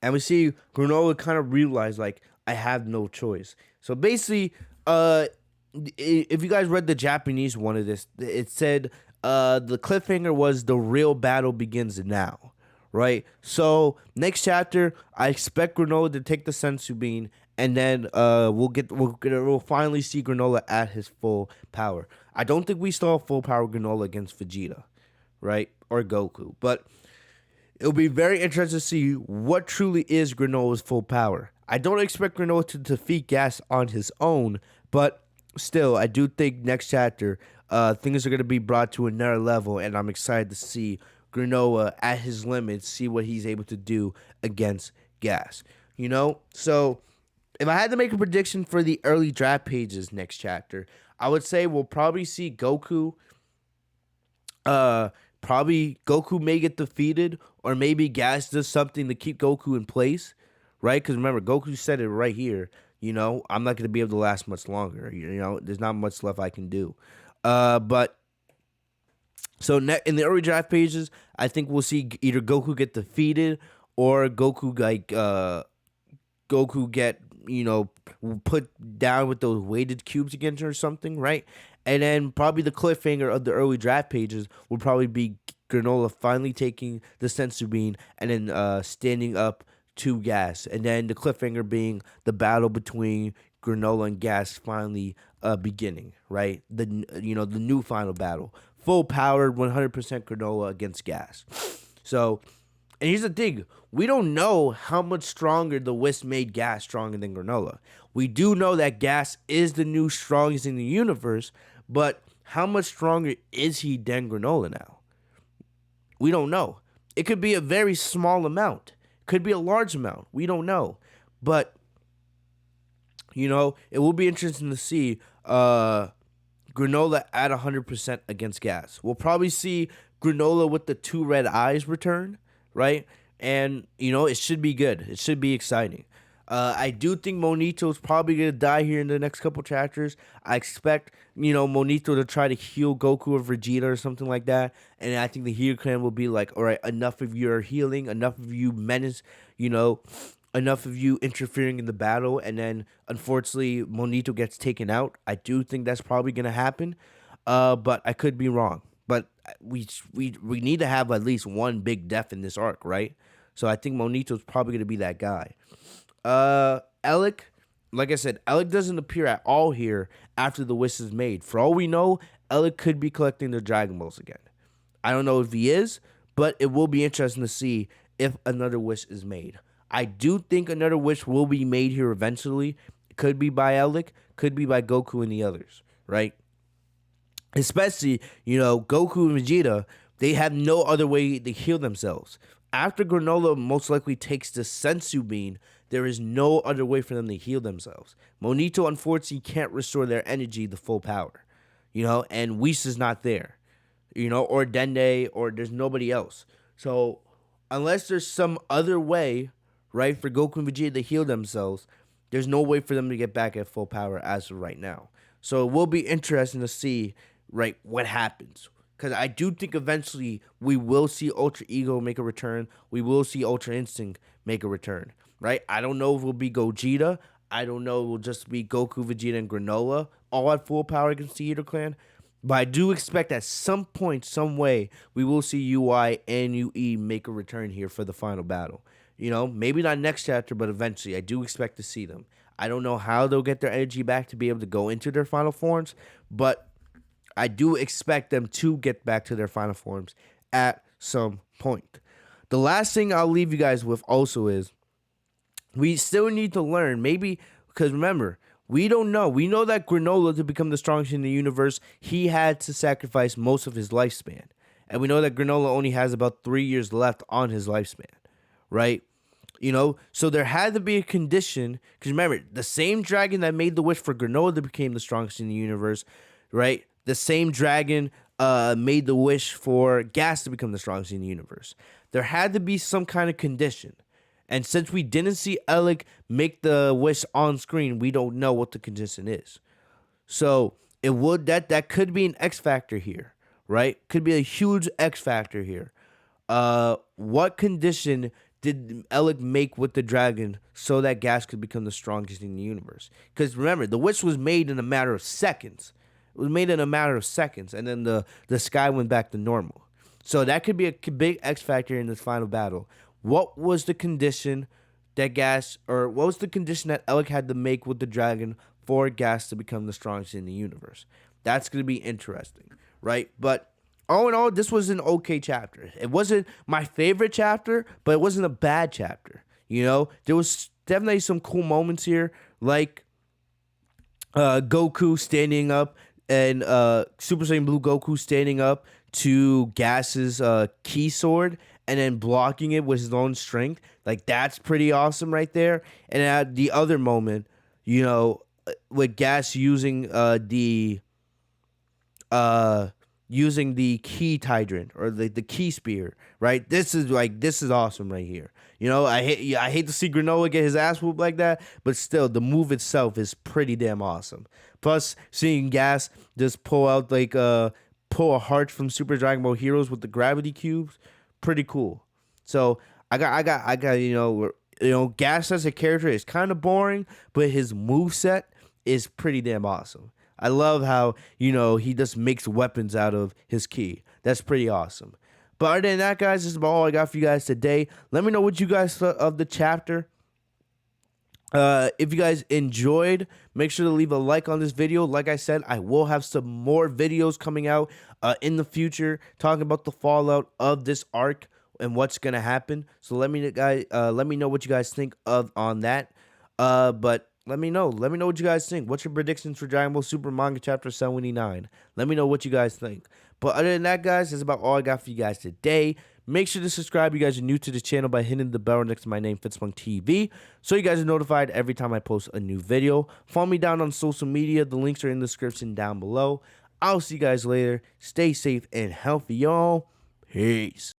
And we see Granolah kind of realize, like, I have no choice. So basically, if you guys read the Japanese one of this, it said the cliffhanger was the real battle begins now, right? So next chapter, I expect Granolah to take the sensu bean, and then we'll finally see Granolah at his full power. I don't think we saw full power Granolah against Vegeta, right, or Goku, but it'll be very interesting to see what truly is Granola's full power. I don't expect Granolah to defeat Gas on his own, but still, I do think next chapter, things are going to be brought to another level, and I'm excited to see Granolah at his limits, see what he's able to do against Gas. You know? So, if I had to make a prediction for the early draft pages next chapter, I would say we'll probably see Goku. Probably Goku may get defeated, or maybe Gas does something to keep Goku in place, right? Because remember, Goku said it right here. You know, I'm not going to be able to last much longer. You know, there's not much left I can do. But so in the early draft pages, I think we'll see either Goku get defeated or Goku get, you know, put down with those weighted cubes against him or something, right? And then probably the cliffhanger of the early draft pages will probably be Granolah finally taking the sensu bean and then standing up to Gas, and then the cliffhanger being the battle between Granolah and Gas finally beginning, right? The new final battle, full powered 100% Granolah against Gas. So, and here's the thing: we don't know how much stronger the Whisk made Gas stronger than Granolah. We do know that Gas is the new strongest in the universe, but how much stronger is he than Granolah now? We don't know. It could be a very small amount. Could be a large amount. We don't know. But, you know, it will be interesting to see Granolah at 100% against Gas. We'll probably see Granolah with the 2 red eyes return, right? And, you know, it should be good. It should be exciting. I do think Monito's probably going to die here in the next couple chapters. I expect, you know, Monito to try to heal Goku or Vegeta or something like that. And I think the Heeter clan will be like, all right, enough of your healing, enough of you menace, you know, enough of you interfering in the battle. And then, unfortunately, Monito gets taken out. I do think that's probably going to happen. But I could be wrong. But we need to have at least one big death in this arc, right? So I think Monito's probably going to be that guy. Elec, like I said, Elec doesn't appear at all here after the wish is made. For all we know, Elec could be collecting the Dragon Balls again. I don't know if he is, but it will be interesting to see if another wish is made. I do think another wish will be made here eventually. It could be by Elec, could be by Goku and the others, right? Especially, you know, Goku and Vegeta, they have no other way to heal themselves. After Granolah most likely takes the sensu bean, there is no other way for them to heal themselves. Monito, unfortunately, can't restore their energy to full power, you know, and Whis is not there, you know, or Dende, or there's nobody else. So, unless there's some other way, right, for Goku and Vegeta to heal themselves, there's no way for them to get back at full power as of right now. So, it will be interesting to see, right, what happens. Because I do think eventually we will see Ultra Ego make a return. We will see Ultra Instinct make a return, right? I don't know if it will be Gogeta. I don't know if it will just be Goku, Vegeta, and Granolah all at full power against the Heeter clan. But I do expect at some point, some way, we will see UI and UE make a return here for the final battle. You know, maybe not next chapter, but eventually. I do expect to see them. I don't know how they'll get their energy back to be able to go into their final forms, but I do expect them to get back to their final forms at some point. The last thing I'll leave you guys with also is we still need to learn, maybe, because remember, we don't know. We know that Granolah, to become the strongest in the universe, he had to sacrifice most of his lifespan. And we know that Granolah only has about 3 years left on his lifespan, right? You know, so there had to be a condition, because remember, the same dragon that made the wish for Granolah to become the strongest in the universe, right? The same dragon made the wish for Gas to become the strongest in the universe. There had to be some kind of condition. And since we didn't see Elec make the wish on screen, we don't know what the condition is. So it would that could be an X factor here, right? Could be a huge X factor here. What condition did Elec make with the dragon so that Gas could become the strongest in the universe? Because remember, the wish was made in a matter of seconds. It was made in a matter of seconds, and then the sky went back to normal. So that could be a big X factor in this final battle. What was the condition that what was the condition that Elec had to make with the dragon for Gas to become the strongest in the universe? That's going to be interesting, right? But all in all, this was an okay chapter. It wasn't my favorite chapter, but it wasn't a bad chapter. You know, there was definitely some cool moments here, like Goku standing up and Super Saiyan Blue Goku standing up to Gas's key sword and then blocking it with his own strength. Like, that's pretty awesome right there. And at the other moment, you know, with Gas using the key hydrant or the key spear, right? This is awesome right here. You know, I hate to see Granolah get his ass whooped like that, but still, the move itself is pretty damn awesome. Plus, seeing Gas just pull out pull a heart from Super Dragon Ball Heroes with the gravity cubes, pretty cool. So I got you know, Gas as a character is kind of boring, but his moveset is pretty damn awesome. I love how, you know, he just makes weapons out of his ki. That's pretty awesome. But other than that, guys, this is about all I got for you guys today. Let me know what you guys thought of the chapter. If you guys enjoyed, make sure to leave a like on this video. Like I said, I will have some more videos coming out in the future talking about the fallout of this arc and what's gonna happen. So let me know what you guys think on that. But let me know what you guys think. What's your predictions for Dragon Ball Super Manga Chapter 79? Let me know what you guys think. But other than that, guys, that's about all I got for you guys today. Make sure to subscribe if you guys are new to the channel by hitting the bell next to my name, Fitz TV, so you guys are notified every time I post a new video. Follow me down on social media. The links are in the description down below. I'll see you guys later. Stay safe and healthy, y'all. Peace.